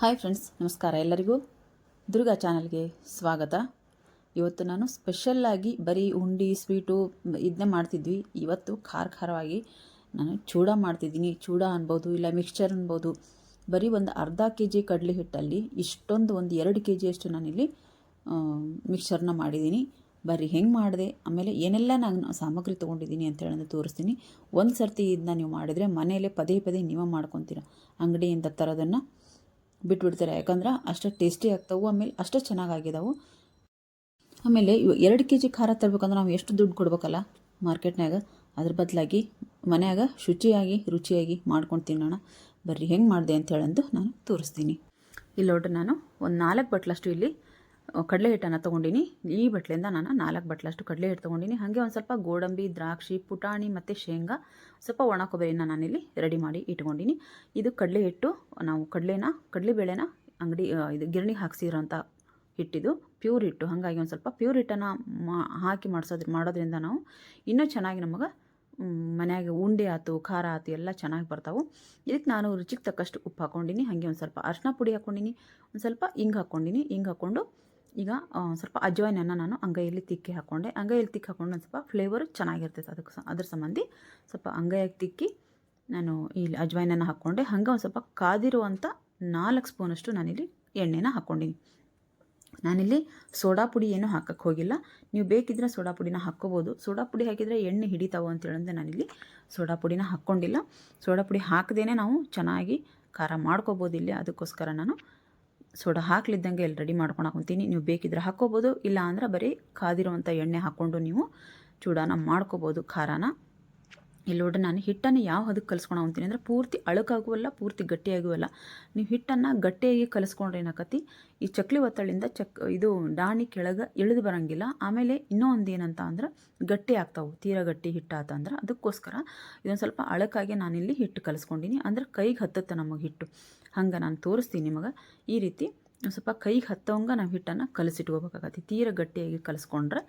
Hi friends, ನಮಸ್ಕಾರ. ಎಲ್ಲರಿಗೂ ದುರ್ಗಾ ಚಾನಲ್ಗೆ ಸ್ವಾಗತ. ಇವತ್ತು ನಾನು ಸ್ಪೆಷಲ್ಲಾಗಿ ಬರೀ ಉಂಡಿ ಸ್ವೀಟು ಇದನ್ನೇ ಮಾಡ್ತಿದ್ವಿ. ಇವತ್ತು ಖಾರವಾಗಿ ನಾನು ಚೂಡ ಮಾಡ್ತಿದ್ದೀನಿ. ಚೂಡ ಅನ್ಬೋದು, ಇಲ್ಲ ಮಿಕ್ಸ್ಚರ್ ಅನ್ಬೋದು. ಬರೀ ಒಂದು ಅರ್ಧ kg ಕಡಲೆ ಹಿಟ್ಟಲ್ಲಿ ಇಷ್ಟೊಂದು ಒಂದು 2 kg ನಾನಿಲ್ಲಿ ಮಿಕ್ಸ್ಚರ್ನ ಮಾಡಿದ್ದೀನಿ. ಬರೀ ಹೆಂಗೆ ಮಾಡಿದೆ, ಆಮೇಲೆ ಏನೆಲ್ಲ ನಾನು ಸಾಮಗ್ರಿ ತೊಗೊಂಡಿದ್ದೀನಿ ಅಂತ ಹೇಳೋದು ತೋರಿಸ್ತೀನಿ. ಒಂದು ಸರ್ತಿ ಇದನ್ನ ನೀವು ಮಾಡಿದರೆ ಮನೆಯಲ್ಲೇ ಪದೇ ನೀವೇ ಮಾಡ್ಕೊತೀರ. ಅಂಗಡಿಯಿಂದ ತರೋದನ್ನು ಬಿಟ್ಬಿಡ್ತಾರೆ, ಯಾಕಂದ್ರೆ ಅಷ್ಟು ಟೇಸ್ಟಿ ಆಗ್ತಾವೆ, ಆಮೇಲೆ ಅಷ್ಟು ಚೆನ್ನಾಗಿದ್ದಾವೆ. ಆಮೇಲೆ 2 kg ಖಾರ ತರಬೇಕಂದ್ರೆ ನಾವು ಎಷ್ಟು ದುಡ್ಡು ಕೊಡ್ಬೇಕಲ್ಲ ಮಾರ್ಕೆಟ್ನಾಗ. ಅದ್ರ ಬದಲಾಗಿ ಮನ್ಯಾಗ ರುಚಿಯಾಗಿ ಮಾಡ್ಕೊಂಡು ತಿನ್ನೋಣ. ಬರ್ರಿ ಹೆಂಗೆ ಮಾಡಿದೆ ಅಂತ ಹೇಳಂದು ನಾನು ತೋರಿಸ್ತೀನಿ. ಇಲ್ಲಿ ನೋಡ್ರಿ, ನಾನು ಒಂದು 4 ಬಟ್ಲಷ್ಟು ಇಲ್ಲಿ ಕಡಲೆ ಹಿಟ್ಟನ್ನು ತೊಗೊಂಡಿನಿ. ಈ ಬಟ್ಲಿಂದ ನಾನು 4 ಬಟ್ಲಷ್ಟು ಕಡಲೆ ಹಿಟ್ಟು ತೊಗೊಂಡಿನಿ. ಹಾಗೆ ಒಂದು ಸ್ವಲ್ಪ ಗೋಡಂಬಿ, ದ್ರಾಕ್ಷಿ, ಪುಟಾಣಿ ಮತ್ತು ಶೇಂಗಾ, ಸ್ವಲ್ಪ ಒಣ ಕೊಬ್ಬರಿನ ನಾನಿಲ್ಲಿ ರೆಡಿ ಮಾಡಿ ಇಟ್ಕೊಂಡಿನಿ. ಇದು ಕಡಲೆ ಹಿಟ್ಟು. ನಾವು ಕಡಲೆಬೇಳೆನ ಅಂಗಡಿ ಇದು ಗಿರಣಿ ಹಾಕ್ಸಿರೋಂಥ ಹಿಟ್ಟಿದು, ಪ್ಯೂರ್ ಹಿಟ್ಟು. ಹಾಗಾಗಿ ಒಂದು ಸ್ವಲ್ಪ ಪ್ಯೂರ್ ಹಿಟ್ಟನ್ನು ಹಾಕಿ ಮಾಡೋದ್ರಿಂದ ನಾವು ಇನ್ನೂ ಚೆನ್ನಾಗಿ ನಮಗೆ ಮನ್ಯಾಗ ಉಂಡೆ ಆಯ್ತು, ಖಾರ ಆಯ್ತು ಎಲ್ಲ ಚೆನ್ನಾಗಿ ಬರ್ತಾವೆ. ಇದಕ್ಕೆ ನಾನು ರುಚಿಗೆ ತಕ್ಕಷ್ಟು ಉಪ್ಪು ಹಾಕ್ಕೊಂಡಿನಿ. ಹಾಗೆ ಒಂದು ಸ್ವಲ್ಪ ಅರಿಶಿನ ಪುಡಿ ಹಾಕ್ಕೊಂಡಿನಿ, ಒಂದು ಸ್ವಲ್ಪ ಹಿಂಗೆ ಹಾಕ್ಕೊಂಡಿನಿ. ಹಿಂಗೆ ಹಾಕ್ಕೊಂಡು ಈಗ ಸ್ವಲ್ಪ ಅಜ್ವಾಯಿನನ್ನು ನಾನು ಅಂಗೈಯಲ್ಲಿ ತಿಕ್ಕಿ ಹಾಕ್ಕೊಂಡೆ. ಅಂಗೈಯಲ್ಲಿ ತಿಕ್ಕಿ ಹಾಕ್ಕೊಂಡು ಒಂದು ಸ್ವಲ್ಪ ಫ್ಲೇವರು ಚೆನ್ನಾಗಿರ್ತೈತೆ. ಅದ್ರ ಸಂಬಂಧಿ ಸ್ವಲ್ಪ ಅಂಗೈಯಾಗಿ ತಿಕ್ಕಿ ನಾನು ಇಲ್ಲಿ ಅಜ್ವಾಯಿನನ್ನು ಹಾಕ್ಕೊಂಡೆ. ಹಂಗೆ ಒಂದು ಸ್ವಲ್ಪ ಕಾದಿರುವಂಥ 4 ಸ್ಪೂನಷ್ಟು ನಾನಿಲ್ಲಿ ಎಣ್ಣೆನ ಹಾಕ್ಕೊಂಡಿನಿ. ನಾನಿಲ್ಲಿ ಸೋಡಾ ಪುಡಿ ಏನೂ ಹಾಕಕ್ಕೆ ಹೋಗಿಲ್ಲ. ನೀವು ಬೇಕಿದ್ರೆ ಸೋಡಾ ಪುಡಿನ ಹಾಕ್ಕೋಬೋದು. ಸೋಡಾ ಪುಡಿ ಹಾಕಿದರೆ ಎಣ್ಣೆ ಹಿಡಿತಾವೆ ಅಂತೇಳಂದ್ರೆ ನಾನಿಲ್ಲಿ ಸೋಡಾ ಪುಡಿನ ಹಾಕ್ಕೊಂಡಿಲ್ಲ. ಸೋಡಾ ಪುಡಿ ಹಾಕದೇ ನಾವು ಚೆನ್ನಾಗಿ ಖಾರ ಮಾಡ್ಕೋಬೋದು ಇಲ್ಲಿ. ಅದಕ್ಕೋಸ್ಕರ ನಾನು ಸೋಡಾ ಹಾಕ್ಲಿದ್ದಂಗೆ ಇಲ್ಲಿ ರೆಡಿ ಮಾಡ್ಕೊಂಡು ಹಾಕೊತೀನಿ. ನೀವು ಬೇಕಿದ್ರೆ ಹಾಕ್ಕೋಬೋದು, ಇಲ್ಲ ಅಂದ್ರೆ ಬರೀ ಕಾದಿರುವಂಥ ಎಣ್ಣೆ ಹಾಕ್ಕೊಂಡು ನೀವು ಚೂಡಾನ ಮಾಡ್ಕೋಬೋದು ಖಾರಾನ. ಇಲ್ಲಿ ನೋಡ್ರಿ, ನಾನು ಹಿಟ್ಟನ್ನು ಯಾವ ಹದಕ್ಕೆ ಕಲಿಸ್ಕೊಂಡು ಹೋಗ್ತೀನಿ ಅಂದರೆ ಪೂರ್ತಿ ಅಳುಕಾಗುವಲ್ಲ, ಪೂರ್ತಿ ಗಟ್ಟಿಯಾಗುವಲ್ಲ. ನೀವು ಹಿಟ್ಟನ್ನು ಗಟ್ಟಿಯಾಗಿ ಕಲಿಸ್ಕೊಂಡ್ರೆ ಏನಾಕತಿ, ಈ ಚಕ್ಲಿ ಒತ್ತಳಿಂದ ಇದು ಡಾಣಿ ಕೆಳಗೆ ಇಳಿದು ಬರೋಂಗಿಲ್ಲ. ಆಮೇಲೆ ಇನ್ನೂ ಒಂದು ಏನಂತ ಅಂದ್ರೆ ಗಟ್ಟಿ ಆಗ್ತಾವೆ, ತೀರಾ ಗಟ್ಟಿ ಹಿಟ್ಟಾತಂದ್ರೆ. ಅದಕ್ಕೋಸ್ಕರ ಇದೊಂದು ಸ್ವಲ್ಪ ಅಳಕಾಗಿ ನಾನಿಲ್ಲಿ ಹಿಟ್ಟು ಕಲಿಸ್ಕೊಂಡಿನಿ. ಅಂದ್ರೆ ಕೈಗೆ ಹತ್ತುತ್ತೆ ನಮಗೆ ಹಿಟ್ಟು. ಹಂಗೆ ನಾನು ತೋರಿಸ್ತೀನಿ ನಿಮಗೆ. ಈ ರೀತಿ ಸ್ವಲ್ಪ ಕೈಗೆ ಹತ್ತೋಂಗೆ ನಾವು ಹಿಟ್ಟನ್ನು ಕಲಿಸಿಟ್ಕೋಬೇಕಾಗತ್ತೆ. ತೀರಾ ಗಟ್ಟಿಯಾಗಿ ಕಲಿಸ್ಕೊಂಡ್ರೆ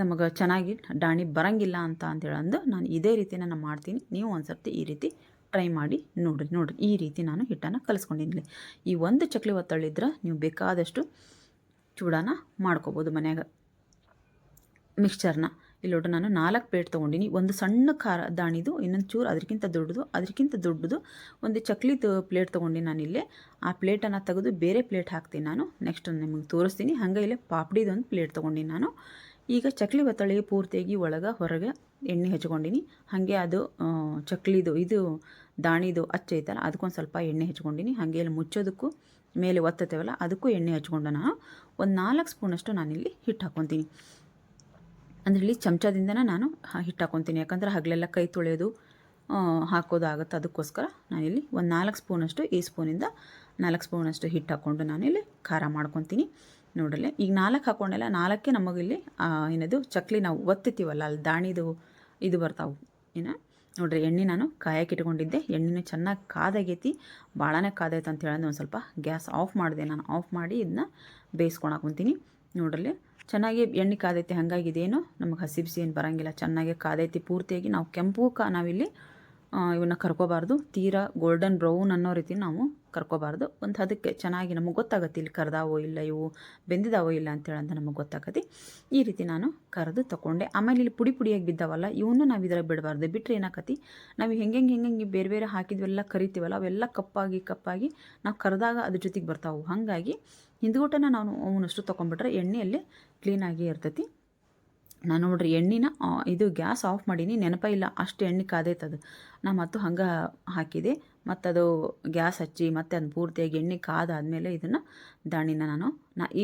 ನಮಗೆ ಚೆನ್ನಾಗಿ ಡಾಣಿ ಬರೋಂಗಿಲ್ಲ ಅಂತ ಹೇಳಂದು ನಾನು ಇದೇ ರೀತಿ ನಾನು ಮಾಡ್ತೀನಿ. ನೀವು ಒಂದು ಸರ್ತಿ ಈ ರೀತಿ ಟ್ರೈ ಮಾಡಿ ನೋಡಿರಿ. ಈ ರೀತಿ ನಾನು ಹಿಟ್ಟನ್ನು ಕಲಿಸ್ಕೊಂಡಿದ್ದೀನಿ. ಈ ಒಂದು ಚಕ್ಲಿ ಒತ್ತಳಿದ್ರೆ ನೀವು ಬೇಕಾದಷ್ಟು ಚೂಡಾನ ಮಾಡ್ಕೋಬೋದು ಮನ್ಯಾಗ ಮಿಕ್ಸ್ಚರ್ನ. ಇಲ್ಲಿ ನೋಡ್ರಿ, ನಾನು 4 ಪ್ಲೇಟ್ ತೊಗೊಂಡಿನಿ. ಒಂದು ಸಣ್ಣ ಖಾರ ದಾಣಿದು, ಇನ್ನೊಂದು ಚೂರು ಅದಕ್ಕಿಂತ ದೊಡ್ಡದು ಒಂದು ಚಕ್ಲಿದು ಪ್ಲೇಟ್ ತೊಗೊಂಡಿನಿ ನಾನಿಲ್ಲಿ. ಆ ಪ್ಲೇಟನ್ನು ತೆಗೆದು ಬೇರೆ ಪ್ಲೇಟ್ ಹಾಕ್ತೀನಿ ನಾನು. ನೆಕ್ಸ್ಟ್ ನಿಮಗೆ ತೋರಿಸ್ತೀನಿ. ಹಾಗೆ ಇಲ್ಲಿ ಪಾಪಡಿದೊಂದು ಪ್ಲೇಟ್ ತೊಗೊಂಡಿನಿ ನಾನು. ಈಗ ಚಕ್ಲಿ ಒತ್ತಳಿಗೆ ಪೂರ್ತಿಯಾಗಿ ಒಳಗೆ ಹೊರಗೆ ಎಣ್ಣೆ ಹಚ್ಕೊಂಡಿನಿ. ಹಾಗೆ ಅದು ಚಕ್ಲಿದು ಇದು ದಾಣಿದು ಐತಲ್ಲ, ಅದಕ್ಕೊಂದು ಸ್ವಲ್ಪ ಎಣ್ಣೆ ಹಚ್ಕೊಂಡಿನಿ. ಹಾಗೆ ಇಲ್ಲಿ ಮುಚ್ಚೋದಕ್ಕೂ ಮೇಲೆ ಒತ್ತತೇವಲ್ಲ, ಅದಕ್ಕೂ ಎಣ್ಣೆ ಹಚ್ಕೊಂಡು ನಾನು ಒಂದು 4 ಸ್ಪೂನಷ್ಟು ನಾನಿಲ್ಲಿ ಹಿಟ್ಟು ಹಾಕ್ಕೊತೀನಿ. ಅಂದರೆ ಇಲ್ಲಿ ಚಮಚದಿಂದನೇ ನಾನು ಹಿಟ್ಟು ಹಾಕ್ಕೊತೀನಿ. ಯಾಕಂದ್ರೆ ಹಗಲೆಲ್ಲ ಕೈ ತೊಳೆಯೋದು ಹಾಕೋದಾಗುತ್ತೆ. ಅದಕ್ಕೋಸ್ಕರ ನಾನಿಲ್ಲಿ ಒಂದು 4 ಸ್ಪೂನಷ್ಟು, ಈ ಸ್ಪೂನಿಂದ 4 ಸ್ಪೂನಷ್ಟು ಹಿಟ್ಟು ಹಾಕ್ಕೊಂಡು ನಾನಿಲ್ಲಿ ಖಾರ ಮಾಡ್ಕೊತೀನಿ. ನೋಡಲಿ, ಈಗ 4 ಹಾಕ್ಕೊಂಡೆಲ್ಲ 4ಕ್ಕೆ ನಮಗಿಲ್ಲಿ ಏನದು ಚಕ್ಲಿ ನಾವು ಒತ್ತಿತೀವಲ್ಲ, ಅಲ್ಲಿ ದಾಣಿದು ಇದು ಬರ್ತಾವೆ ನೋಡ್ರಿ. ಎಣ್ಣೆ ನಾನು ಕಾಯಕ್ಕೆ ಇಟ್ಕೊಂಡಿದ್ದೆ. ಎಣ್ಣೆನೂ ಚೆನ್ನಾಗಿ ಕಾದಾಗೈತಿ, ಭಾಳನೇ ಕಾದೈತೆ ಅಂತ ಹೇಳೋದು. ಒಂದು ಸ್ವಲ್ಪ ಗ್ಯಾಸ್ ಆಫ್ ಮಾಡಿದೆ ನಾನು. ಆಫ್ ಮಾಡಿ ಇದನ್ನ ಬೇಯಿಸ್ಕೊಳಕುಂತೀನಿ. ನೋಡ್ರಲ್ಲಿ, ಚೆನ್ನಾಗಿ ಎಣ್ಣೆ ಕಾದೈತಿ. ಹಾಗಾಗಿ ಇದೇನು ನಮಗೆ ಹಸಿ ಬಿಸಿ ಏನು ಬರೋಂಗಿಲ್ಲ, ಚೆನ್ನಾಗಿ ಕಾದೈತಿ ಪೂರ್ತಿಯಾಗಿ. ನಾವು ಕೆಂಪು ನಾವಿಲ್ಲಿ ಇವನ್ನ ಕರ್ಕೋಬಾರ್ದು, ತೀರಾ ಗೋಲ್ಡನ್ ಬ್ರೌನ್ ಅನ್ನೋ ರೀತಿ ನಾವು ಕರ್ಕೋಬಾರ್ದು. ಒಂದು ಅದಕ್ಕೆ ಚೆನ್ನಾಗಿ ನಮಗೆ ಗೊತ್ತಾಗತ್ತೆ ಇಲ್ಲಿ ಕರ್ದಾವೋ ಇಲ್ಲ, ಇವು ಬೆಂದಿದಾವೋ ಇಲ್ಲ ಅಂತೇಳಂತ ನಮಗೆ ಗೊತ್ತಾಗತ್ತೆ. ಈ ರೀತಿ ನಾನು ಕರೆದು ತೊಗೊಂಡೆ. ಆಮೇಲೆ ಇಲ್ಲಿ ಪುಡಿಯಾಗಿ ಬಿದ್ದಾವಲ್ಲ, ಇವನು ನಾವು ಇದರ ಬಿಡಬಾರ್ದು. ಬಿಟ್ಟರೆ ಏನಾಕತಿ, ನಾವು ಹೆಂಗೆ ಬೇರೆ ಹಾಕಿದ್ವೆಲ್ಲ ಕರಿತೀವಲ್ಲ, ಅವೆಲ್ಲ ಕಪ್ಪಾಗಿ ನಾವು ಕರೆದಾಗ ಅದ್ರ ಜೊತೆಗೆ ಬರ್ತಾವೆ. ಹಾಗಾಗಿ ಹಿಂದ್ಗೂಟನ ನಾವು ಅವನಷ್ಟು ತೊಗೊಂಡ್ಬಿಟ್ರೆ ಎಣ್ಣೆಯಲ್ಲಿ ಕ್ಲೀನಾಗಿ ಇರ್ತೈತಿ. ನಾನು ನೋಡ್ರಿ ಎಣ್ಣೆನ ಇದು ಗ್ಯಾಸ್ ಆಫ್ ಮಾಡೀನಿ, ನೆನಪ ಇಲ್ಲ ಅಷ್ಟು ಎಣ್ಣೆ ಕಾದೈತದು. ನಾನು ಮತ್ತು ಹಂಗೆ ಹಾಕಿದೆ. ಮತ್ತು ಅದು ಗ್ಯಾಸ್ ಹಚ್ಚಿ ಮತ್ತೆ ಅದು ಪೂರ್ತಿಯಾಗಿ ಎಣ್ಣೆ ಕಾದಾದಮೇಲೆ ಇದನ್ನು ದಾಣಿನ ನಾನು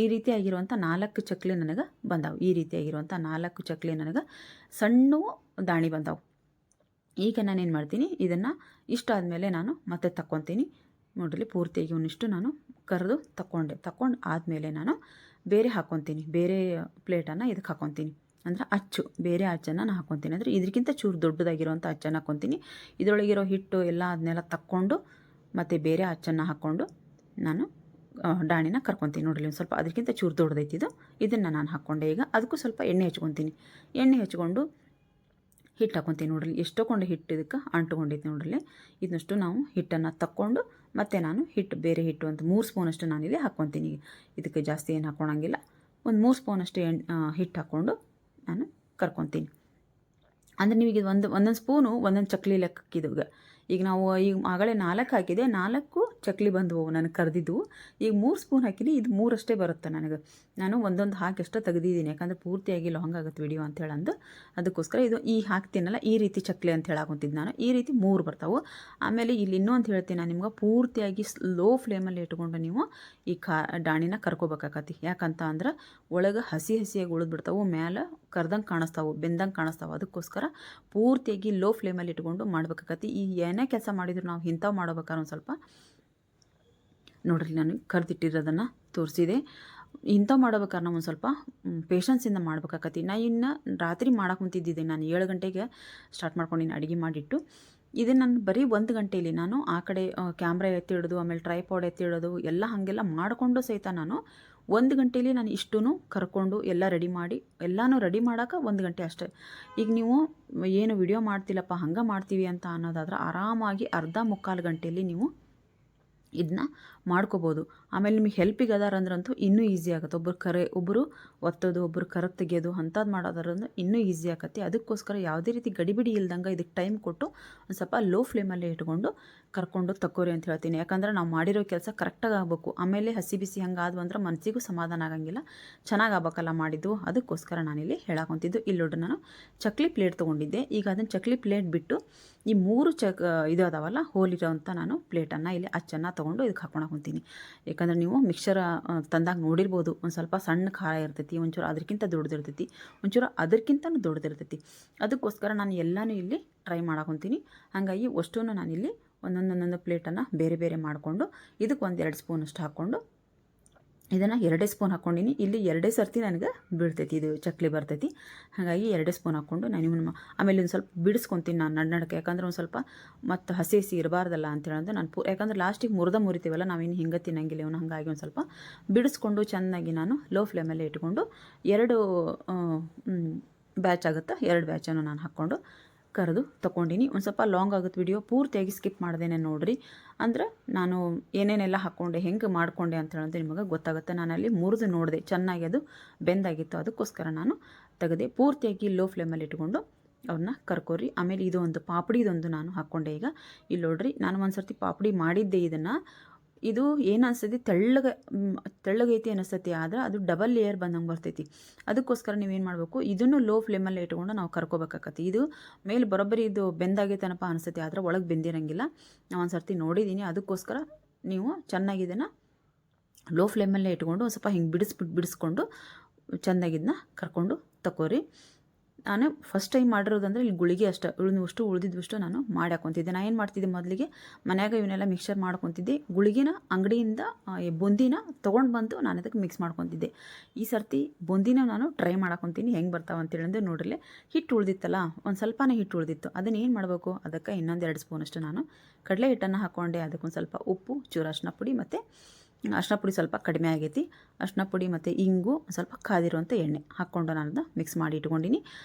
ಈ ರೀತಿಯಾಗಿರುವಂಥ 4 ಚಕ್ಲಿ ನನಗೆ ಬಂದಾವೆ. ಈ ರೀತಿಯಾಗಿರುವಂಥ 4 ಚಕ್ಲಿ ನನಗೆ ಸಣ್ಣವು ದಾಣಿ ಬಂದಾವೆ. ಈಗ ನಾನೇನು ಮಾಡ್ತೀನಿ, ಇದನ್ನು ಇಷ್ಟ ಆದಮೇಲೆ ನಾನು ಮತ್ತೆ ತಕ್ಕೊತೀನಿ. ನೋಡ್ರಿ, ಪೂರ್ತಿಯಾಗಿ ಒಂದಿಷ್ಟು ನಾನು ಕರೆದು ತಗೊಂಡು ಆದಮೇಲೆ ನಾನು ಬೇರೆ ಹಾಕ್ಕೊತೀನಿ. ಬೇರೆ ಪ್ಲೇಟನ್ನು ಇದಕ್ಕೆ ಹಾಕ್ಕೊತೀನಿ. ಅಂದರೆ ಬೇರೆ ಅಚ್ಚನ್ನು ನಾನು ಹಾಕ್ಕೊತೀನಿ. ಅಂದರೆ ಇದಕ್ಕಿಂತ ಚೂರು ದೊಡ್ಡದಾಗಿರೋಂಥ ಅಚ್ಚನ್ನು ಹಾಕ್ಕೊತೀನಿ. ಇದರೊಳಗಿರೋ ಹಿಟ್ಟು ಎಲ್ಲ ಅದನ್ನೆಲ್ಲ ತಕ್ಕೊಂಡು ಮತ್ತು ಬೇರೆ ಅಚ್ಚನ್ನು ಹಾಕ್ಕೊಂಡು ನಾನು ಡಾಣಿನ ಕರ್ಕೊತೀನಿ. ನೋಡಲಿ, ಒಂದು ಸ್ವಲ್ಪ ಅದಕ್ಕಿಂತ ಚೂರು ದೊಡ್ಡದೈತಿದು. ಇದನ್ನು ನಾನು ಹಾಕ್ಕೊಂಡೆ. ಈಗ ಅದಕ್ಕೂ ಸ್ವಲ್ಪ ಎಣ್ಣೆ ಹಚ್ಕೊತೀನಿ. ಎಣ್ಣೆ ಹಚ್ಕೊಂಡು ಹಿಟ್ಟು ಹಾಕ್ಕೊತೀನಿ. ನೋಡ್ರಿ, ಎಷ್ಟೊಂದು ಹಿಟ್ಟು ಇದಕ್ಕೆ ಅಂಟ್ಕೊಂಡಿತ್ತು. ನೋಡ್ರಿ, ಇದನ್ನಷ್ಟು ನಾವು ಹಿಟ್ಟನ್ನು ತಕ್ಕೊಂಡು ಮತ್ತು ನಾನು ಬೇರೆ ಹಿಟ್ಟು ಒಂದು 3 ಸ್ಪೂನಷ್ಟು ನಾನಿಲ್ಲಿ ಹಾಕ್ಕೊತೀನಿ. ಇದಕ್ಕೆ ಜಾಸ್ತಿ ಏನು ಹಾಕ್ಕೊಳಂಗಿಲ್ಲ. ಒಂದು 3 ಸ್ಪೂನಷ್ಟು ಹಿಟ್ಟು ಹಾಕ್ಕೊಂಡು ನಾನು ಕರ್ಕೊತೀನಿ. ಅಂದರೆ ನಿಮಗೆ ಒಂದೊಂದು ಸ್ಪೂನು ಒಂದೊಂದು ಚಕ್ಲಿ ಲೆಕ್ಕಕ್ಕಿದು. ಈಗ ನಾವು ಆಗಲೇ 4 ಹಾಕಿದೆ, 4 ಚಕ್ಲಿ ಬಂದವು ನನಗೆ ಕರೆದಿದ್ದವು. ಈಗ 3 ಸ್ಪೂನ್ ಹಾಕಿನಿ, ಇದು 3 ಅಷ್ಟೇ ಬರುತ್ತೆ ನನಗೆ. ನಾನು ಒಂದೊಂದು ಹಾಕಿ ಅಷ್ಟೇ ತೆಗೆದಿದ್ದೀನಿ, ಯಾಕಂದರೆ ಪೂರ್ತಿಯಾಗಿ ಲಾಂಗ್ ಆಗುತ್ತೆ ವಿಡಿಯೋ ಅಂತ ಹೇಳಂದು. ಅದಕ್ಕೋಸ್ಕರ ಇದು ಹಾಕ್ತೀನಲ್ಲ ಈ ರೀತಿ ಚಕ್ಲಿ ಅಂತ ಹೇಳಾಕೊಂತಿದ್ದು ನಾನು. ಈ ರೀತಿ 3 ಬರ್ತಾವೆ. ಆಮೇಲೆ ಇಲ್ಲಿ ಇನ್ನೊಂದು ಹೇಳ್ತೀನಿ ನಾನು ನಿಮ್ಗೆ, ಪೂರ್ತಿಯಾಗಿ ಲೋ ಫ್ಲೇಮಲ್ಲಿ ಇಟ್ಕೊಂಡು ನೀವು ಈ ಡಾಣಿನ ಕರ್ಕೋಬೇಕಾಕತಿ. ಯಾಕಂತ ಅಂದ್ರೆ ಒಳಗೆ ಹಸಿಯಾಗಿ ಉಳಿದ್ಬಿಡ್ತಾವೆ, ಮೇಲೆ ಕರ್ದಂಗೆ ಕಾಣಿಸ್ತಾವೆ, ಬೆಂದಂಗೆ ಕಾಣಿಸ್ತಾವೆ. ಅದಕ್ಕೋಸ್ಕರ ಪೂರ್ತಿಯಾಗಿ ಲೋ ಫ್ಲೇಮಲ್ಲಿ ಇಟ್ಕೊಂಡು ಮಾಡ್ಬೇಕಾಕತಿ. ಈ ಏನೇ ಕೆಲಸ ಮಾಡಿದ್ರು ನಾವು ಇಂಥವು ಮಾಡ್ಬೇಕಾದ್ರೆ ಒಂದು ಸ್ವಲ್ಪ ನೋಡ್ರಿ, ನಾನು ಕರೆದಿಟ್ಟಿರೋದನ್ನು ತೋರಿಸಿದೆ. ಇಂಥವು ಮಾಡ್ಬೇಕಾದ್ರೆ ನಾವು ಒಂದು ಸ್ವಲ್ಪ ಪೇಷನ್ಸಿಂದ ಮಾಡ್ಬೇಕಾಕತಿ. ನಾ ಇನ್ನು ರಾತ್ರಿ ಮಾಡಕ್ಕೆ ಕುಂತಿದ್ದಿದ್ದೆ. ನಾನು 7 ಗಂಟೆಗೆ ಸ್ಟಾರ್ಟ್ ಮಾಡ್ಕೊಂಡಿನಿ ಅಡುಗೆ ಮಾಡಿಟ್ಟು. ಇದು ನಾನು ಬರೀ 1 ಗಂಟೆಯಲ್ಲಿ ನಾನು ಆ ಕಡೆ ಕ್ಯಾಮ್ರಾ ಎತ್ತಿಡೋದು, ಆಮೇಲೆ ಟ್ರೈಪಾಡ್ ಎತ್ತಿಡೋದು ಎಲ್ಲ ಹಾಗೆಲ್ಲ ಮಾಡಿಕೊಂಡು ಸಹಿತ ನಾನು 1 ಗಂಟೆಯಲ್ಲಿ ನಾನು ಇಷ್ಟೂ ಕರ್ಕೊಂಡು ಎಲ್ಲ ರೆಡಿ ಮಾಡಿ, ಎಲ್ಲನೂ ರೆಡಿ ಮಾಡೋಕೆ 1 ಗಂಟೆ ಅಷ್ಟೇ. ಈಗ ನೀವು ಏನು ವಿಡಿಯೋ ಮಾಡ್ತಿಲ್ಲಪ್ಪ ಹಂಗೆ ಮಾಡ್ತೀವಿ ಅಂತ ಅನ್ನೋದಾದ್ರೆ ಆರಾಮಾಗಿ ಅರ್ಧ ಮುಕ್ಕಾಲು ಗಂಟೆಯಲ್ಲಿ ನೀವು ಇದನ್ನ ಮಾಡ್ಕೋಬೋದು. ಆಮೇಲೆ ನಿಮಗೆ ಹೆಲ್ಪಿಗೆ ಅದಾರಂದ್ರಂತೂ ಇನ್ನೂ ಈಸಿ ಆಗುತ್ತೆ. ಒಬ್ಬರು ಒತ್ತೋದು, ಒಬ್ಬರು ಕರಕ್ ತೆಗೆಯೋದು ಅಂಥದ್ದು ಮಾಡೋದಾರಂದ್ರೆ ಇನ್ನೂ ಈಸಿ ಆಕತಿ. ಅದಕ್ಕೋಸ್ಕರ ಯಾವುದೇ ರೀತಿ ಗಡಿಬಿಡಿ ಇಲ್ದಂಗೆ ಇದಕ್ಕೆ ಟೈಮ್ ಕೊಟ್ಟು ಒಂದು ಸ್ವಲ್ಪ ಲೋ ಫ್ಲೇಮಲ್ಲೇ ಇಟ್ಕೊಂಡು ಕರ್ಕೊಂಡು ತಕ್ಕೋರಿ ಅಂತ ಹೇಳ್ತೀನಿ. ಯಾಕಂದ್ರೆ ನಾವು ಮಾಡಿರೋ ಕೆಲಸ ಕರೆಕ್ಟಾಗಿ ಆಗಬೇಕು. ಆಮೇಲೆ ಹಸಿ ಬಿಸಿ ಹಂಗೆ ಆದ್ವು ಅಂದ್ರೆ ಮನಸ್ಸಿಗೂ ಸಮಾಧಾನ ಆಗಂಗಿಲ್ಲ, ಚೆನ್ನಾಗಿ ಆಗ್ಬೇಕಲ್ಲ ಮಾಡಿದ್ದು. ಅದಕ್ಕೋಸ್ಕರ ನಾನಿಲ್ಲಿ ಹೇಳಾಕೊಂತಿದ್ದು. ಇಲ್ಲಿ ನೋಡ್ರಿ, ನಾನು ಚಕ್ಲಿ ಪ್ಲೇಟ್ ತೊಗೊಂಡಿದ್ದೆ. ಈಗ ಅದನ್ನು ಚಕ್ಲಿ ಪ್ಲೇಟ್ ಬಿಟ್ಟು ಈ 3 ಇದು ಅದಾವಲ್ಲ ಹೋಲಿರೋ ಅಂತ ನಾನು ಪ್ಲೇಟನ್ನು ಇಲ್ಲಿ ಅಚ್ಚನ್ನು ತೊಗೊಂಡು ಇದಕ್ಕೆ ಹಾಕ್ಕೊಳಕೊಂತೀನಿ. ಯಾಕಂದ್ರೆ ನೀವು ಮಿಕ್ಸರ್ ತಂದಾಗ ನೋಡಿರ್ಬೋದು, ಒಂದು ಸ್ವಲ್ಪ ಸಣ್ಣ ಖಾರ ಇರ್ತೈತಿ, ಒಂಚೂರು ಅದಕ್ಕಿಂತ ದೊಡ್ಡದಿರ್ತೈತಿ, ಒಂಚೂರು ಅದಕ್ಕಿಂತನೂ ದೊಡ್ಡದಿರ್ತೈತಿ. ಅದಕ್ಕೋಸ್ಕರ ನಾನು ಎಲ್ಲನೂ ಇಲ್ಲಿ ಟ್ರೈ ಮಾಡಾಕೊಂತೀನಿ. ಹಾಗಾಗಿ ಅಷ್ಟೂ ನಾನಿಲ್ಲಿ ಒಂದೊಂದೊಂದೊಂದು ಪ್ಲೇಟನ್ನು ಬೇರೆ ಬೇರೆ ಮಾಡಿಕೊಂಡು ಇದಕ್ಕೆ 1-2 ಸ್ಪೂನಷ್ಟು ಹಾಕ್ಕೊಂಡು ಇದನ್ನು 2 ಸ್ಪೂನ್ ಹಾಕ್ಕೊಂಡಿನಿ. ಇಲ್ಲಿ 2 ಸರ್ತಿ ನನಗೆ ಬೀಳ್ತೈತಿ, ಇದು ಚಕ್ಲಿ ಬರ್ತೈತಿ. ಹಾಗಾಗಿ 2 ಸ್ಪೂನ್ ಹಾಕ್ಕೊಂಡು ನಾನು ಇವನ್ನ ಆಮೇಲೆ ಒಂದು ಸ್ವಲ್ಪ ಬಿಡಿಸ್ಕೊತೀನಿ ನಾನು ನಡ್ನಡಕ್ಕೆ. ಯಾಕಂದ್ರೆ ಒಂದು ಸ್ವಲ್ಪ ಮತ್ತು ಹಸಿ ಇರಬಾರ್ದಲ್ಲ ಅಂತೇಳಂದ್ರೆ ನಾನು ಯಾಕಂದ್ರೆ ಲಾಸ್ಟಿಗೆ ಮುರಿತೀವಲ್ಲ ನಾವಿನ್ನು ಹಿಂಗೆ ತಿನ್ನಂಗಿಲ್ಲ ಇವನು. ಹಾಗಾಗಿ ಒಂದು ಸ್ವಲ್ಪ ಬಿಡಿಸ್ಕೊಂಡು ಚೆನ್ನಾಗಿ ನಾನು ಲೋ ಫ್ಲೇಮಲ್ಲೇ ಇಟ್ಕೊಂಡು 2 ಬ್ಯಾಚ್ ಆಗುತ್ತೆ, 2 ಬ್ಯಾಚನ್ನು ನಾನು ಹಾಕ್ಕೊಂಡು ಕರೆದು ತೊಗೊಂಡಿನಿ. ಒಂದು ಸ್ವಲ್ಪ ಲಾಂಗ್ ಆಗುತ್ತೆ ವಿಡಿಯೋ, ಪೂರ್ತಿಯಾಗಿ ಸ್ಕಿಪ್ ಮಾಡ್ದೇನೆ ನೋಡಿರಿ. ಅಂದ್ರೆ ನಾನು ಏನೇನೆಲ್ಲ ಹಾಕ್ಕೊಂಡೆ, ಹೆಂಗೆ ಮಾಡಿಕೊಂಡೆ ಅಂತ ಹೇಳಿದ್ರೆ ನಿಮಗೆ ಗೊತ್ತಾಗುತ್ತೆ. ನಾನು ಅಲ್ಲಿ ಮುರಿದು ನೋಡಿದೆ, ಚೆನ್ನಾಗಿ ಅದು ಬೆಂದಾಗಿತ್ತು. ಅದಕ್ಕೋಸ್ಕರ ನಾನು ತೆಗೆದೆ. ಪೂರ್ತಿಯಾಗಿ ಲೋ ಫ್ಲೇಮಲ್ಲಿ ಇಟ್ಕೊಂಡು ಅವ್ರನ್ನ ಕರ್ಕೋರಿ. ಆಮೇಲೆ ಇದೊಂದು ಪಾಪಡಿದೊಂದು ನಾನು ಹಾಕ್ಕೊಂಡೆ. ಈಗ ಇಲ್ಲಿ ನೋಡ್ರಿ, ನಾನು ಒಂದು ಸರ್ತಿ ಪಾಪಡಿ ಮಾಡಿದ್ದೆ. ಇದು ಏನು ಅನಿಸ್ತೈತಿ, ತೆಳ್ಳಗೈತಿ ಅನಿಸ್ತೈತಿ, ಆದರೆ ಅದು ಡಬಲ್ ಲೇಯರ್ ಬಂದಂಗೆ ಬರ್ತೈತಿ. ಅದಕ್ಕೋಸ್ಕರ ನೀವೇನು ಮಾಡಬೇಕು, ಇದನ್ನು ಲೋ ಫ್ಲೇಮಲ್ಲೇ ಇಟ್ಕೊಂಡು ನಾವು ಕರ್ಕೋಬೇಕಾಕತಿ. ಇದು ಮೇಲೆ ಬರೋಬ್ಬರಿ ಇದು ಬೆಂದಾಗೈತನಪ್ಪ ಅನಿಸ್ತೈತಿ, ಆದರೆ ಒಳಗೆ ಬೆಂದಿರಂಗಿಲ್ಲ. ನಾನು ಒಂದು ಸರ್ತಿ ನೋಡಿದ್ದೀನಿ. ಅದಕ್ಕೋಸ್ಕರ ನೀವು ಚೆನ್ನಾಗಿ ಇದನ್ನು ಲೋ ಫ್ಲೇಮಲ್ಲೇ ಇಟ್ಕೊಂಡು ಒಂದು ಸ್ವಲ್ಪ ಹಿಂಗೆ ಬಿಡಿಸ್ಕೊಂಡು ಚೆಂದಾಗಿದ್ದನ್ನ ಕರ್ಕೊಂಡು ತಗೋರಿ. ನಾನು ಫಸ್ಟ್ ಟೈಮ್ ಮಾಡಿರೋದಂದರೆ ಇಲ್ಲಿ ಗುಳಿಗೆ ಉಳಿದಿದ್ವಷ್ಟು ನಾನು ಮಾಡಿ ಹಾಕ್ಕೊತಿದ್ದೆ. ನಾನು ಏನು ಮಾಡ್ತಿದ್ದೆ, ಮೊದಲಿಗೆ ಮನ್ಯಾಗ ಇವನ್ನೆಲ್ಲ ಮಿಕ್ಸರ್ ಮಾಡ್ಕೊತಿದ್ದೆ. ಗುಳಿಗೆನ ಅಂಗಡಿಯಿಂದ ಬೂಂದಿನ ತೊಗೊಂಡು ಬಂದು ನಾನು ಅದಕ್ಕೆ ಮಿಕ್ಸ್ ಮಾಡ್ಕೊತಿದ್ದೆ. ಈ ಸರ್ತಿ ಬೂಂದಿನ ನಾನು ಟ್ರೈ ಮಾಡಾಕೊಂತೀನಿ ಹೆಂಗೆ ಬರ್ತಾವೆ ಅಂತೇಳಿದ್ರೆ ನೋಡ್ರಲ್ಲೇ ಹಿಟ್ಟು ಉಳಿದಿತ್ತಲ್ಲ, ಒಂದು ಸ್ವಲ್ಪನೇ ಹಿಟ್ಟು ಉಳಿದಿತ್ತು. ಅದನ್ನು ಏನು ಮಾಡಬೇಕು, ಅದಕ್ಕೆ ಇನ್ನೊಂದು 2 ಸ್ಪೂನಷ್ಟು ನಾನು ಕಡಲೆ ಹಿಟ್ಟನ್ನು ಹಾಕ್ಕೊಂಡೆ. ಅದಕ್ಕೊಂದು ಸ್ವಲ್ಪ ಉಪ್ಪು, ಚೂರು ಅರಿಶಿನ ಪುಡಿ, ಮತ್ತು ಅರಿಶಿನ ಪುಡಿ ಸ್ವಲ್ಪ ಕಡಿಮೆ ಆಗೈತಿ. ಅರಿಶಿನ ಪುಡಿ ಮತ್ತು ಇಂಗು, ಸ್ವಲ್ಪ ಕಾದಿರುವಂಥ ಎಣ್ಣೆ ಹಾಕ್ಕೊಂಡು ನಾನು ಅದನ್ನ ಮಿಕ್ಸ್ ಮಾಡಿ ಇಟ್ಕೊಂಡಿನಿ.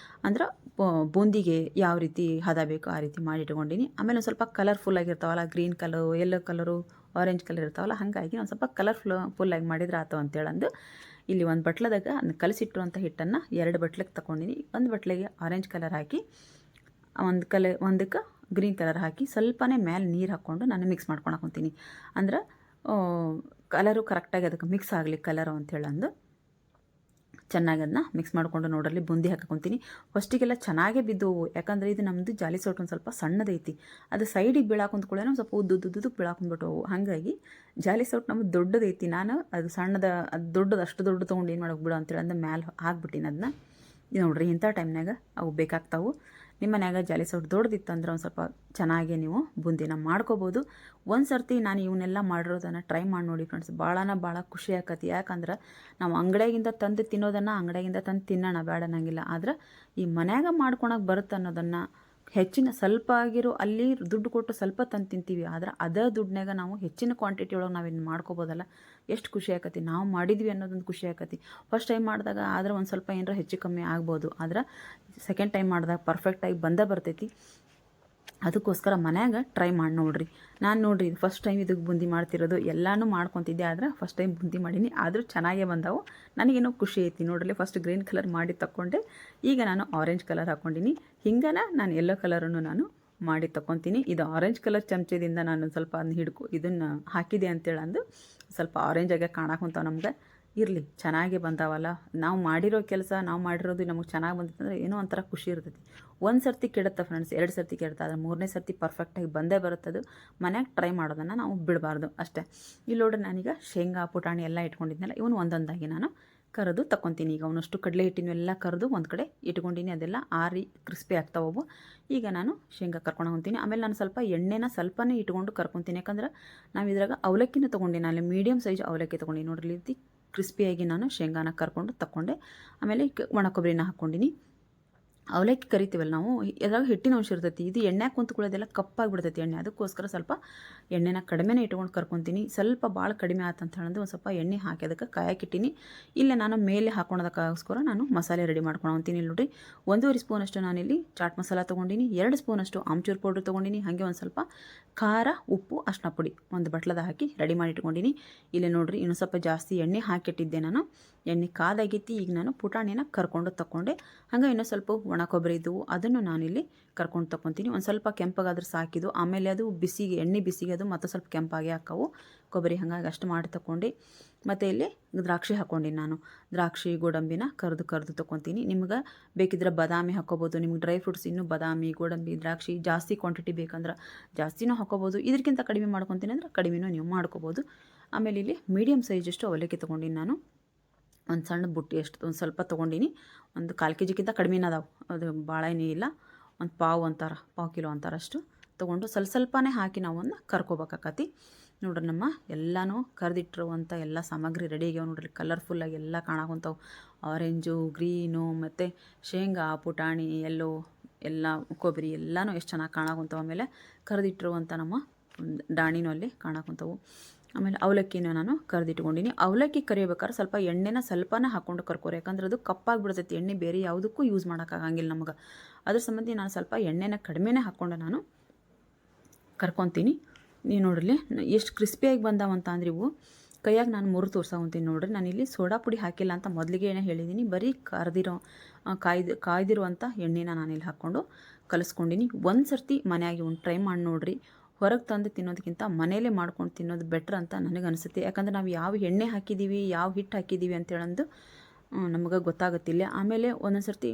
ಅಂದ್ರೆ ಬೂಂದಿಗೆ ಯಾವ ರೀತಿ ಹದ ಬೇಕೋ ಆ ರೀತಿ ಮಾಡಿ ಇಟ್ಕೊಂಡಿನಿ. ಆಮೇಲೆ ಒಂದು ಸ್ವಲ್ಪ ಕಲರ್ಫುಲ್ ಆಗಿರ್ತಾವಲ್ಲ, green colour, yellow colour, orange colour ಇರ್ತಾವಲ್ಲ, ಹಾಗಾಗಿ ಒಂದು ಸ್ವಲ್ಪ ಕಲರ್ಫುಲ್ಲಾಗಿ ಮಾಡಿದ್ರೆ ಆಯ್ತು ಅಂತೇಳಂದು ಇಲ್ಲಿ ಒಂದು ಬಟ್ಲದಾಗ ಅದನ್ನ ಕಲಸಿಟ್ಟಿರುವಂಥ ಹಿಟ್ಟನ್ನು 2 ಬಟ್ಲಿಗೆ ತಗೊಂಡಿನಿ. ಒಂದು ಬಟ್ಲಿಗೆ ಆರೆಂಜ್ ಕಲರ್ ಹಾಕಿ, ಒಂದಕ್ಕೆ ಗ್ರೀನ್ ಕಲರ್ ಹಾಕಿ, ಸ್ವಲ್ಪನೇ ಮೇಲೆ ನೀರು ಹಾಕ್ಕೊಂಡು ನಾನು ಮಿಕ್ಸ್ ಮಾಡ್ಕೊಂಡು ಹಾಕೊತೀನಿ. ಅಂದ್ರೆ ಕಲರು ಕರೆಕ್ಟಾಗಿ ಅದಕ್ಕೆ ಮಿಕ್ಸ್ ಆಗಲಿ ಕಲರು ಅಂಥೇಳಂದು ಚೆನ್ನಾಗಿ ಅದನ್ನ ಮಿಕ್ಸ್ ಮಾಡಿಕೊಂಡು ನೋಡಲ್ಲಿ ಬೂಂದಿ ಹಾಕೊಂತೀನಿ. ಫಸ್ಟಿಗೆಲ್ಲ ಚೆನ್ನಾಗೇ ಬಿದ್ದವು, ಯಾಕಂದರೆ ಇದು ನಮ್ಮದು ಜಾಲಿ ಸೌಟ್ ಒಂದು ಸ್ವಲ್ಪ ಸಣ್ಣದೈತಿ. ಅದು ಸೈಡಿಗೆ ಬೀಳಾಕೊಂಡ್ಕೊಳ್ಳೇನೋ ಒಂದು ಸ್ವಲ್ಪ ಉದ್ದುದ್ದಕ್ಕೆ ಬೀಳಾಕೊಂಡ್ಬಿಟ್ಟವು. ಹಾಗಾಗಿ ಜಾಲಿ ಸೌಟ್ ನಮ್ಮದು ದೊಡ್ಡದೈತಿ. ನಾನು ಅದು ದೊಡ್ಡದು ಅಷ್ಟು ದೊಡ್ಡ ತೊಗೊಂಡು ಏನು ಮಾಡೋಕೆ ಬಿಡು ಅಂತೇಳಿ ಅಂದ್ರೆ ಮ್ಯಾಲೆ ಹಾಕ್ಬಿಟ್ಟಿನಿ ಅದನ್ನ. ಇದು ನೋಡ್ರಿ, ಇಂಥ ಟೈಮ್ನಾಗ ಅವು ಬೇಕಾಗ್ತಾವೆ. ನಿಮ್ಮ ಮನ್ಯಾಗ ಜಾಲಿ ಸೌಟ್ ದೊಡ್ಡದಿತ್ತು ಅಂದ್ರೆ ಒಂದು ಸ್ವಲ್ಪ ಚೆನ್ನಾಗಿ ನೀವು ಬೂಂದಿನ ಮಾಡ್ಕೋಬೋದು. ಒಂದು ಸರ್ತಿ ನಾನು ಇವನ್ನೆಲ್ಲ ಮಾಡಿರೋದನ್ನು ಟ್ರೈ ಮಾಡಿ ನೋಡಿ ಫ್ರೆಂಡ್ಸ್, ಭಾಳ ಖುಷಿ ಆಕತಿ. ಯಾಕಂದ್ರೆ ನಾವು ಅಂಗಡಿಯಾಗಿಂದ ತಂದು ತಿನ್ನೋದನ್ನು ಅಂಗಡಿಯಾಗಿಂದ ತಂದು ತಿನ್ನೋಣ ಬೇಡ ಅನ್ನಂಗಿಲ್ಲ, ಆದ್ರೆ ಈ ಮನ್ಯಾಗ ಮಾಡ್ಕೊಳಕ್ಕೆ ಬರುತ್ತೆ ಅನ್ನೋದನ್ನು ಹೆಚ್ಚಿನ ಸ್ವಲ್ಪ ಆಗಿರೋ ಅಲ್ಲಿ ದುಡ್ಡು ಕೊಟ್ಟು ಸ್ವಲ್ಪ ತಂದು ತಿಂತೀವಿ. ಆದ್ರೆ ಅದೇ ದುಡ್ಡನ್ಯಾಗ ನಾವು ಹೆಚ್ಚಿನ ಕ್ವಾಂಟಿಟಿ ಒಳಗೆ ನಾವಿನ್ನು ಮಾಡ್ಕೋಬೋದಲ್ಲ, ಎಷ್ಟು ಖುಷಿ ಆಕತಿ. ನಾವು ಮಾಡಿದ್ವಿ ಅನ್ನೋದೊಂದು ಖುಷಿ ಆಕತಿ. ಫಸ್ಟ್ ಟೈಮ್ ಮಾಡಿದಾಗ ಆದ್ರೆ ಒಂದು ಸ್ವಲ್ಪ ಏನಾರ ಹೆಚ್ಚು ಕಮ್ಮಿ ಆಗ್ಬೋದು, ಆದ್ರೆ ಸೆಕೆಂಡ್ ಟೈಮ್ ಮಾಡಿದಾಗ ಪರ್ಫೆಕ್ಟಾಗಿ ಬರ್ತೈತಿ. ಅದಕ್ಕೋಸ್ಕರ ಮನ್ಯಾಗ ಟ್ರೈ ಮಾಡಿ ನೋಡಿರಿ. ನಾನು ನೋಡಿರಿ ಇದು ಫಸ್ಟ್ ಟೈಮ್ ಇದಕ್ಕೆ ಬುಂದಿ ಮಾಡ್ತಿರೋದು. ಎಲ್ಲನೂ ಮಾಡ್ಕೊತಿದ್ದೆ, ಆದ್ರೆ ಫಸ್ಟ್ ಟೈಮ್ ಬುಂದಿ ಮಾಡೀನಿ. ಆದರೂ ಚೆನ್ನಾಗೇ ಬಂದವು. ನನಗೇನೋ ಖುಷಿ ಐತಿ ನೋಡ್ರಿ. ಫಸ್ಟ್ ಗ್ರೀನ್ ಕಲರ್ ಮಾಡಿ ತಗೊಂಡೆ, ಈಗ ನಾನು ಆರೆಂಜ್ ಕಲರ್ ಹಾಕ್ಕೊಂಡಿನಿ. ಹಿಂಗನ ನಾನು ಯೆಲ್ಲೋ ಕಲರನ್ನು ನಾನು ಮಾಡಿ ತಗೊತೀನಿ. ಇದು ಆರೆಂಜ್ ಕಲರ್ ಚಮಚದಿಂದ ನಾನು ಸ್ವಲ್ಪ ಅದನ್ನ ಇದನ್ನು ಹಾಕಿದೆ ಅಂತೇಳಿ ಅಂದು ಸ್ವಲ್ಪ ಆರೆಂಜಾಗೆ ಕಾಣಕೊಂತಾವೆ ನಮ್ಗೆ. ಇರಲಿ, ಚೆನ್ನಾಗೇ ಬಂದಾವಲ್ಲ. ನಾವು ಮಾಡಿರೋ ಕೆಲಸ, ನಾವು ಮಾಡಿರೋದು ನಮಗೆ ಚೆನ್ನಾಗಿ ಬಂದಿತ್ತಂದ್ರೆ ಏನೋ ಒಂಥರ ಖುಷಿ ಇರ್ತೈತಿ. ಒಂದು ಸರ್ತಿ ಕೆಡುತ್ತೆ ಫ್ರೆಂಡ್ಸ್, 2 ಸರ್ತಿ ಕೆಡುತ್ತೆ, ಆದರೆ 3ನೇ ಸರ್ತಿ ಪರ್ಫೆಕ್ಟಾಗಿ ಬಂದೇ ಬರುತ್ತದು. ಮನ್ಯಾಗ ಟ್ರೈ ಮಾಡೋದನ್ನು ನಾವು ಬಿಡಬಾರ್ದು ಅಷ್ಟೇ. ಇಲ್ಲಿ ನೋಡ್ರಿ, ನಾನೀಗ ಶೇಂಗಾ ಪುಟಾಣಿ ಎಲ್ಲ ಇಟ್ಕೊಂಡಿದ್ನಲ್ಲ, ಇವನು ಒಂದೊಂದಾಗಿ ನಾನು ಕರೆದು ತಗೊತೀನಿ. ಈಗ ಅವನಷ್ಟು ಕಡಲೆ ಹಿಟ್ಟಿನೆಲ್ಲ ಕರೆದು ಒಂದು ಕಡೆ ಇಟ್ಕೊಂಡಿನಿ. ಅದೆಲ್ಲ ಆರಿ ಕ್ರಿಸ್ಪಿ ಆಗ್ತಾವವು. ಈಗ ನಾನು ಶೇಂಗಾ ಕರ್ಕೊಂಡು ಹೋಗ್ತೀನಿ. ಆಮೇಲೆ ನಾನು ಸ್ವಲ್ಪ ಎಣ್ಣೆನ ಸ್ವಲ್ಪನೇ ಇಟ್ಕೊಂಡು ಕರ್ಕೊತೀನಿ. ಯಾಕಂದ್ರೆ ನಾವು ಇದ್ರಾಗ ಅವಲಕ್ಕಿನೂ ತೊಗೊಂಡಿನಿ. ಅಲ್ಲಿ ಮೀಡಿಯಮ್ ಸೈಜ್ ಅವಲಕ್ಕಿ ತೊಗೊಂಡಿನಿ ನೋಡ್ರಿ. ರೀತಿ ಕ್ರಿಸ್ಪಿಯಾಗಿ ನಾನು ಶೇಂಗಾನ ಕರ್ಕೊಂಡು ತಗೊಂಡೆ. ಆಮೇಲೆ ಒಣ ಕೊಬ್ಬರಿನ ಹಾಕ್ಕೊಂಡಿನಿ. ಅವಲಕ್ಕಿ ಕರಿತೀವಲ್ಲ ನಾವು, ಅದ್ರಾಗ ಹಿಟ್ಟಿನ ಅಂಶ ಇರ್ತೈತಿ. ಇದು ಎಣ್ಣೆ ಕುಂತ್ಕೊಳ್ಳೋದೆಲ್ಲ ಕಪ್ಪಾಗಿಬಿಡ್ತೈತಿ ಎಣ್ಣೆ. ಅದಕ್ಕೋಸ್ಕರ ಸ್ವಲ್ಪ ಎಣ್ಣೆನ ಕಡಿಮೆನೇ ಇಟ್ಕೊಂಡು ಕರ್ಕೊತೀನಿ. ಸ್ವಲ್ಪ ಭಾಳ ಕಡಿಮೆ ಆತಂತ ಹೇಳಿದ್ರೆ ಒಂದು ಸ್ವಲ್ಪ ಎಣ್ಣೆ ಹಾಕಿ ಅದಕ್ಕೆ ಕಾಯಕ್ಕಿಟ್ಟಿನಿ. ಇಲ್ಲೇ ನಾನು ಮೇಲೆ ಹಾಕೊಳೋದಕ್ಕೋಸ್ಕರ ನಾನು ಮಸಾಲೆ ರೆಡಿ ಮಾಡ್ಕೊಳಂತೀನಿ. ಇಲ್ಲಿ ನೋಡಿರಿ, 1.5 ಸ್ಪೂನಷ್ಟು ನಾನಿಲ್ಲಿ ಚಾಟ್ ಮಸಾಲ ತೊಗೊಂಡಿನಿ, 2 ಸ್ಪೂನಷ್ಟು ಆಮ್ಚೂರು ಪೌಡ್ರ್ ತೊಗೊಂಡಿನಿ. ಹಾಗೆ ಒಂದು ಸ್ವಲ್ಪ ಖಾರ, ಉಪ್ಪು, ಅರ್ಶಿನ ಪುಡಿ ಒಂದು ಬಟ್ಲದ ಹಾಕಿ ರೆಡಿ ಮಾಡಿ ಇಟ್ಕೊಂಡಿನಿ. ಇಲ್ಲೇ ನೋಡಿರಿ, ಇನ್ನೂ ಸ್ವಲ್ಪ ಜಾಸ್ತಿ ಎಣ್ಣೆ ಹಾಕಿಟ್ಟಿದ್ದೆ ನಾನು. ಎಣ್ಣೆ ಕಾದಾಗೈತಿ. ಈಗ ನಾನು ಪುಟಾಣಿನ ಕರ್ಕೊಂಡು ತಗೊಂಡೆ. ಹಾಗೆ ಇನ್ನೂ ಸ್ವಲ್ಪ ಒಣ ಕೊಬ್ಬರಿ ಇದ್ದವು, ಅದನ್ನು ನಾನಿಲ್ಲಿ ಕರ್ಕೊಂಡು ತೊಗೊತೀನಿ. ಒಂದು ಸ್ವಲ್ಪ ಕೆಂಪಗಾದ್ರೆ ಸಾಕಿದ್ದು. ಆಮೇಲೆ ಅದು ಬಿಸಿಗೆ, ಎಣ್ಣೆ ಬಿಸಿಗೆ ಅದು ಮತ್ತು ಸ್ವಲ್ಪ ಕೆಂಪಾಗಿ ಹಾಕವು ಕೊಬ್ಬರಿ. ಹಾಗಾಗಿ ಅಷ್ಟು ಮಾಡಿ ತಗೊಂಡು ಮತ್ತು ಇಲ್ಲಿ ದ್ರಾಕ್ಷಿ ಹಾಕ್ಕೊಂಡಿನಿ ನಾನು. ದ್ರಾಕ್ಷಿ, ಗೋಡಂಬಿನ ಕರೆದು ತೊಗೊತೀನಿ. ನಿಮ್ಗೆ ಬೇಕಿದ್ರೆ ಬಾದಾಮಿ ಹಾಕ್ಕೋಬೋದು. ನಿಮ್ಗೆ ಡ್ರೈ ಫ್ರೂಟ್ಸ್ ಇನ್ನೂ ಬಾದಾಮಿ, ಗೋಡಂಬಿ, ದ್ರಾಕ್ಷಿ ಜಾಸ್ತಿ ಕ್ವಾಂಟಿಟಿ ಬೇಕಂದ್ರೆ ಜಾಸ್ತಿನೂ ಹಾಕ್ಕೋಬೋದು. ಇದಕ್ಕಿಂತ ಕಡಿಮೆ ಮಾಡ್ಕೊತೀನಿ ಅಂದ್ರೆ ಕಡಿಮೆನೂ ನೀವು ಮಾಡ್ಕೋಬೋದು. ಆಮೇಲೆ ಇಲ್ಲಿ ಮೀಡಿಯಮ್ ಸೈಜಷ್ಟು ಅವಲಕ್ಕಿ ತೊಗೊಂಡಿನಿ ನಾನು. ಒಂದು ಸಣ್ಣ ಬುಟ್ಟಿ ಅಷ್ಟು ಒಂದು ಸ್ವಲ್ಪ ತೊಗೊಂಡಿನಿ. ಒಂದು 1/4 kg ಕಡಿಮೆನ ಅದಾವೆ. ಅದು ಭಾಳ ಏನೇ ಇಲ್ಲ. ಒಂದು ಪಾವು ಕಿಲೋ ಅಂತಾರಷ್ಟು ತೊಗೊಂಡು ಸ್ವಲ್ಪನೇ ಹಾಕಿ ನಾವು ಒಂದು ಕರ್ಕೋಬೇಕಾಕತಿ. ನೋಡ್ರಿ, ನಮ್ಮ ಎಲ್ಲನೂ ಕರೆದಿಟ್ಟಿರುವಂಥ ಎಲ್ಲ ಸಾಮಗ್ರಿ ರೆಡಿ ಆಗ್ಯಾವ ನೋಡ್ರಿ. ಕಲರ್ಫುಲ್ಲಾಗಿ ಎಲ್ಲ ಕಾಣಕೊಂತಾವೆ. ಆರೆಂಜು, ಗ್ರೀನು ಮತ್ತು ಶೇಂಗಾ, ಪುಟಾಣಿ, ಎಲ್ಲೋ ಎಲ್ಲ ಕೊಬ್ಬರಿ ಎಲ್ಲನೂ ಎಷ್ಟು ಚೆನ್ನಾಗಿ ಕಾಣಕೊಂತಾವೆ. ಆಮೇಲೆ ಕರೆದಿಟ್ಟಿರುವಂಥ ನಮ್ಮ ಡಾಣಿನೂ ಅಲ್ಲಿ ಕಾಣಕೊಂತಾವೆ. ಆಮೇಲೆ ಅವಲಕ್ಕಿನ ನಾನು ಕರೆದಿಟ್ಕೊಂಡಿನಿ. ಅವಲಕ್ಕಿ ಕರಿಬೇಕಾದ್ರೆ ಸ್ವಲ್ಪ ಎಣ್ಣೆನ ಸ್ವಲ್ಪನೇ ಹಾಕ್ಕೊಂಡು ಕರ್ಕೋರಿ. ಯಾಕಂದ್ರೆ ಅದು ಕಪ್ಪಾಗಿಬಿಡ್ತೈತಿ. ಎಣ್ಣೆ ಬೇರೆ ಯಾವುದಕ್ಕೂ ಯೂಸ್ ಮಾಡೋಕ್ಕಾಗಂಗಿಲ್ಲ ನಮಗೆ. ಅದ್ರ ಸಂಬಂಧಿ ನಾನು ಸ್ವಲ್ಪ ಎಣ್ಣೆನ ಕಡಿಮೆನೇ ಹಾಕ್ಕೊಂಡು ನಾನು ಕರ್ಕೊತೀನಿ. ನೀವು ನೋಡ್ರಿ ಎಷ್ಟು ಕ್ರಿಸ್ಪಿಯಾಗಿ ಬಂದಾವಂತ ಅಂದ್ರೆ ಇವು ಕೈಯಾಗ ನಾನು ಮುರು ತೋರ್ಸೋಂತೀನಿ ನೋಡ್ರಿ. ನಾನಿಲ್ಲಿ ಸೋಡಾ ಪುಡಿ ಹಾಕಿಲ್ಲ ಅಂತ ಮೊದಲಿಗೆ ಏನೇ ಹೇಳಿದ್ದೀನಿ. ಬರೀ ಕಾಯ್ದಿರುವಂಥ ಎಣ್ಣೆನ ನಾನಿಲ್ಲಿ ಹಾಕ್ಕೊಂಡು ಕಲಿಸ್ಕೊಂಡಿನಿ. ಒಂದು ಸರ್ತಿ ಮನೆಯಾಗಿ ಒಂದು ಟ್ರೈ ಮಾಡಿ ನೋಡ್ರಿ. ಹೊರಗೆ ತಂದು ತಿನ್ನೋದಕ್ಕಿಂತ ಮನೇಲೇ ಮಾಡ್ಕೊಂಡು ತಿನ್ನೋದು ಬೆಟ್ರ್ ಅಂತ ನನಗೆ ಅನಿಸುತ್ತೆ. ಯಾಕಂದ್ರೆ ನಾವು ಯಾವ ಎಣ್ಣೆ ಹಾಕಿದ್ದೀವಿ, ಯಾವ ಹಿಟ್ಟು ಹಾಕಿದ್ದೀವಿ ಅಂತೇಳಂದು ನಮಗೆ ಗೊತ್ತಾಗುತ್ತಿಲ್ಲ. ಆಮೇಲೆ ಒಂದೊಂದು ಸರ್ತಿ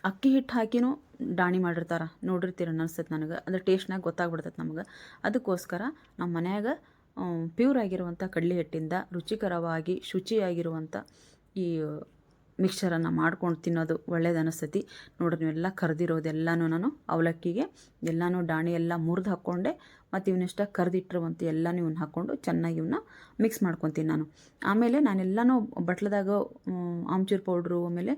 ಅಕ್ಕಿ ಹಿಟ್ಟು ಹಾಕಿನೂ ಡಾಣಿ ಮಾಡಿರ್ತಾರೆ ನೋಡಿರ್ತೀರ ಅನಿಸ್ತೈತೆ ನನಗೆ. ಅಂದರೆ ಟೇಸ್ಟ್ನಾಗ ಗೊತ್ತಾಗ್ಬಿಡ್ತೈತೆ ನಮಗೆ. ಅದಕ್ಕೋಸ್ಕರ ನಮ್ಮ ಮನ್ಯಾಗ ಪ್ಯೂರ್ ಆಗಿರುವಂಥ ಕಡಲೆ ಹಿಟ್ಟಿಂದ ರುಚಿಕರವಾಗಿ ಶುಚಿಯಾಗಿರುವಂಥ ಈ ಮಿಕ್ಸ್ಚರನ್ನು ಮಾಡ್ಕೊಂಡು ತಿನ್ನೋದು ಒಳ್ಳೇದು ಅನಿಸ್ತೈತಿ ನೋಡ್ರಿ. ನೀವೆಲ್ಲ ಕರೆದಿರೋದೆಲ್ಲನೂ ನಾನು ಅವಲಕ್ಕಿಗೆ ಎಲ್ಲನೂ ಡಾಣಿ ಎಲ್ಲ ಮುರಿದು ಹಾಕ್ಕೊಂಡೆ. ಮತ್ತು ಇವನ್ನೆಷ್ಟ ಕರೆದಿಟ್ಟಿರುವಂಥ ಎಲ್ಲನೂ ಇವನ್ನ ಹಾಕ್ಕೊಂಡು ಚೆನ್ನಾಗಿ ಇವನ್ನ ಮಿಕ್ಸ್ ಮಾಡ್ಕೊತೀನಿ ನಾನು. ಆಮೇಲೆ ನಾನೆಲ್ಲನೂ ಬಟ್ಲದಾಗ ಆಮ್ಚೂರು ಪೌಡ್ರು, ಆಮೇಲೆ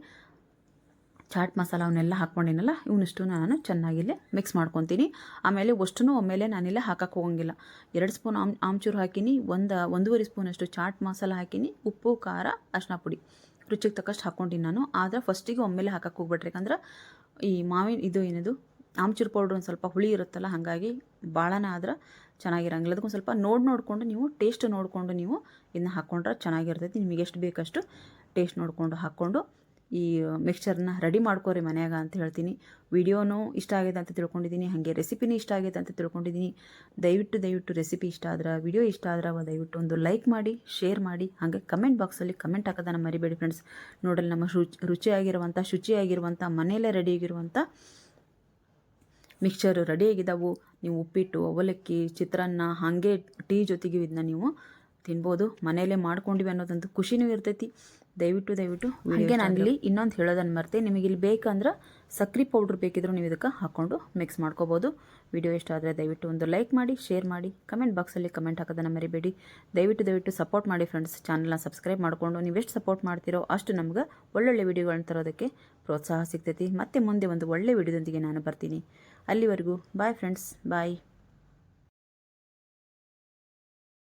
ಚಾಟ್ ಮಸಾಲ ಅವನ್ನೆಲ್ಲ ಹಾಕ್ಕೊಂಡಿನಲ್ಲ, ಇವನಷ್ಟು ನಾನು ಚೆನ್ನಾಗಿಲ್ಲೇ ಮಿಕ್ಸ್ ಮಾಡ್ಕೊತೀನಿ. ಆಮೇಲೆ ಅಷ್ಟೂ ಒಮ್ಮೆಲೆ ನಾನಿಲ್ಲೇ ಹಾಕಕ್ಕೆ ಹೋಗಂಗಿಲ್ಲ. 2 ಸ್ಪೂನ್ ಆಮ್ಚೂರು ಹಾಕಿನಿ, 1.5 ಸ್ಪೂನಷ್ಟು ಚಾಟ್ ಮಸಾಲ ಹಾಕಿನಿ, ಉಪ್ಪು, ಖಾರ, ಅರ್ಶಿನ ಪುಡಿ ರುಚಿಗೆ ತಕ್ಕಷ್ಟು ಹಾಕ್ಕೊಂಡಿನಿ ನಾನು. ಆದರೆ ಫಸ್ಟಿಗೆ ಒಮ್ಮೆಲೆ ಹಾಕಕ್ಕೆ ಹೋಗ್ಬಿಟ್ರಿ. ಯಾಕಂದ್ರೆ ಈ ಮಾವಿನ ಏನದು ಆಮ್ಚೂರು ಪೌಡ್ರ್ ಒಂದು ಸ್ವಲ್ಪ ಹುಳಿ ಇರುತ್ತಲ್ಲ, ಹಾಗಾಗಿ ಭಾಳನ ಆದ್ರೆ ಚೆನ್ನಾಗಿರಂಗಿಲ್ಲ. ಅದಕ್ಕೊಂದು ಸ್ವಲ್ಪ ನೋಡಿಕೊಂಡು ನೀವು ಟೇಸ್ಟ್ ನೋಡಿಕೊಂಡು ನೀವು ಇದನ್ನ ಹಾಕ್ಕೊಂಡ್ರೆ ಚೆನ್ನಾಗಿರ್ತೈತಿ. ನಿಮಗೆ ಎಷ್ಟು ಬೇಕಷ್ಟು ಟೇಸ್ಟ್ ನೋಡಿಕೊಂಡು ಹಾಕ್ಕೊಂಡು ಈ ಮಿಕ್ಸ್ಚರ್ನ ರೆಡಿ ಮಾಡ್ಕೋರಿ ಮನ್ಯಾಗ ಅಂತ ಹೇಳ್ತೀನಿ. ವಿಡಿಯೋನೂ ಇಷ್ಟ ಆಗೈತೆ ಅಂತ ತಿಳ್ಕೊಂಡಿದ್ದೀನಿ, ಹಾಗೆ ರೆಸಿಪಿನೂ ಇಷ್ಟ ಆಗೈತೆ ಅಂತ ತಿಳ್ಕೊಂಡಿದ್ದೀನಿ. ದಯವಿಟ್ಟು ರೆಸಿಪಿ ಇಷ್ಟ ಆದ್ರೆ, ವಿಡಿಯೋ ಇಷ್ಟ ಆದ್ರೆ ದಯವಿಟ್ಟು ಒಂದು ಲೈಕ್ ಮಾಡಿ, ಶೇರ್ ಮಾಡಿ, ಹಾಗೆ ಕಮೆಂಟ್ ಬಾಕ್ಸಲ್ಲಿ ಕಮೆಂಟ್ ಹಾಕೋದನ್ನು ಮರಿಬೇಡಿ ಫ್ರೆಂಡ್ಸ್. ನೋಡಲಿ ನಮ್ಮ ಶುಚಿಯಾಗಿರುವಂಥ ಮನೆಯಲ್ಲೇ ರೆಡಿಯಾಗಿರುವಂಥ ಮಿಕ್ಸ್ಚರು ರೆಡಿಯಾಗಿದ್ದಾವೆ. ನೀವು ಉಪ್ಪಿಟ್ಟು, ಅವಲಕ್ಕಿ, ಚಿತ್ರಾನ್ನ, ಹಾಗೆ ಟೀ ಜೊತೆಗೆ ಇದನ್ನ ನೀವು ತಿನ್ಬೋದು. ಮನೆಯಲ್ಲೇ ಮಾಡ್ಕೊಂಡಿವಿ ಅನ್ನೋದೊಂದು ಖುಷಿನೂ ಇರ್ತೈತಿ. ದಯವಿಟ್ಟು ಹಾಗೆ ನಾನಿಲ್ಲಿ ಇನ್ನೊಂದು ಹೇಳೋದನ್ನು ಮರ್ತೆ, ನಿಮಗೆ ಇಲ್ಲಿ ಬೇಕಂದ್ರೆ ಸಕ್ರೆ ಪೌಡ್ರ್ ಬೇಕಿದ್ರೂ ನೀವು ಇದಕ್ಕೆ ಹಾಕ್ಕೊಂಡು ಮಿಕ್ಸ್ ಮಾಡ್ಕೋಬೋದು. ವಿಡಿಯೋ ಇಷ್ಟ ಆದರೆ ದಯವಿಟ್ಟು ಒಂದು ಲೈಕ್ ಮಾಡಿ, ಶೇರ್ ಮಾಡಿ, ಕಮೆಂಟ್ ಬಾಕ್ಸಲ್ಲಿ ಕಮೆಂಟ್ ಹಾಕೋದನ್ನು ಮರಿಬೇಡಿ. ದಯವಿಟ್ಟು ಸಪೋರ್ಟ್ ಮಾಡಿ ಫ್ರೆಂಡ್ಸ್. ಚಾನಲ್ನ ಸಬ್ಸ್ಕ್ರೈಬ್ ಮಾಡಿಕೊಂಡು ನೀವೆಷ್ಟು ಸಪೋರ್ಟ್ ಮಾಡ್ತೀರೋ ಅಷ್ಟು ನಮ್ಗೆ ಒಳ್ಳೊಳ್ಳೆ ವಿಡಿಯೋಗಳನ್ನ ತರೋದಕ್ಕೆ ಪ್ರೋತ್ಸಾಹ ಸಿಗ್ತೈತಿ. ಮತ್ತೆ ಮುಂದೆ ಒಂದು ಒಳ್ಳೆ ವಿಡಿಯೋದೊಂದಿಗೆ ನಾನು ಬರ್ತೀನಿ. ಅಲ್ಲಿವರೆಗೂ ಬಾಯ್ ಫ್ರೆಂಡ್ಸ್, ಬಾಯ್.